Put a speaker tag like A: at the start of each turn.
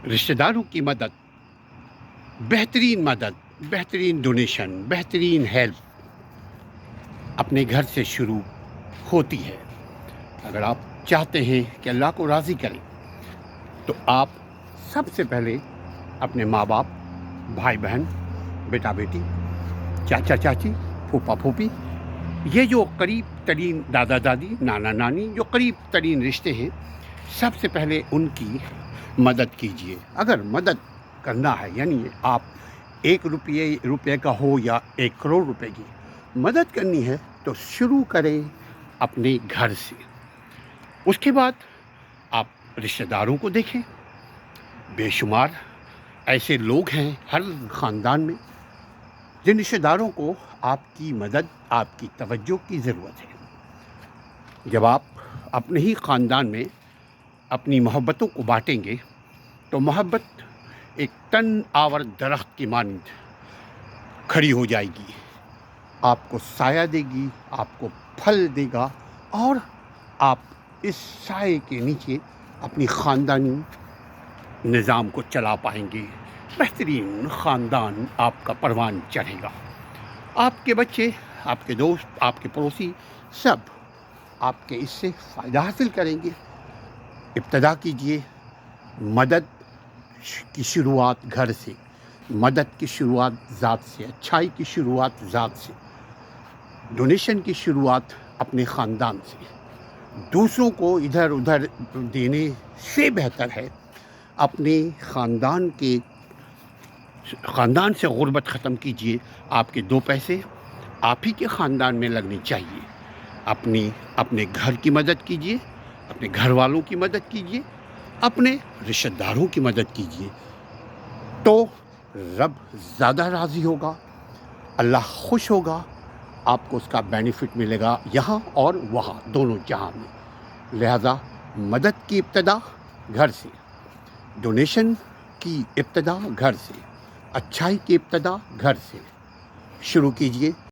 A: رشتہ داروں کی مدد، بہترین ڈونیشن، بہترین ہیلپ اپنے گھر سے شروع ہوتی ہے۔ اگر آپ چاہتے ہیں کہ اللہ کو راضی کریں تو آپ سب سے پہلے اپنے ماں باپ، بھائی بہن، بیٹا بیٹی، چاچا چاچی، پھوپھا پھوپھی، یہ جو قریب ترین دادا دادی، نانا نانی، جو قریب ترین رشتے ہیں، سب سے پہلے ان کی مدد کیجیے۔ اگر مدد کرنا ہے، یعنی آپ 1 روپے کا ہو یا 1 کروڑ روپے کی مدد کرنی ہے، تو شروع کریں اپنے گھر سے۔ اس کے بعد آپ رشتہ داروں کو دیکھیں۔ بے شمار ایسے لوگ ہیں ہر خاندان میں جن رشتہ داروں کو آپ کی مدد، آپ کی توجہ کی ضرورت ہے۔ جب آپ اپنے ہی خاندان میں اپنی محبتوں کو بانٹیں گے تو محبت ایک تن آور درخت کی مانند کھڑی ہو جائے گی، آپ کو سایہ دے گی، آپ کو پھل دے گا، اور آپ اس سائے کے نیچے اپنی خاندانی نظام کو چلا پائیں گے۔ بہترین خاندان آپ کا پروان چڑھے گا۔ آپ کے بچے، آپ کے دوست، آپ کے پڑوسی، سب آپ کے اس سے فائدہ حاصل کریں گے۔ ابتدا کیجیے۔ مدد کی شروعات گھر سے، مدد کی شروعات ذات سے، اچھائی کی شروعات ذات سے، ڈونیشن کی شروعات اپنے خاندان سے۔ دوسروں کو ادھر ادھر دینے سے بہتر ہے اپنے خاندان سے غربت ختم کیجیے۔ آپ کے 2 پیسے آپ ہی کے خاندان میں لگنے چاہیے۔ اپنے گھر کی مدد کیجیے، اپنے گھر والوں کی مدد کیجیے، اپنے رشتہ داروں کی مدد کیجیے، تو رب زیادہ راضی ہوگا، اللہ خوش ہوگا، آپ کو اس کا بینیفٹ ملے گا یہاں اور وہاں، دونوں جہاں میں۔ لہذا مدد کی ابتدا گھر سے، ڈونیشن کی ابتدا گھر سے، اچھائی کی ابتدا گھر سے شروع کیجیے۔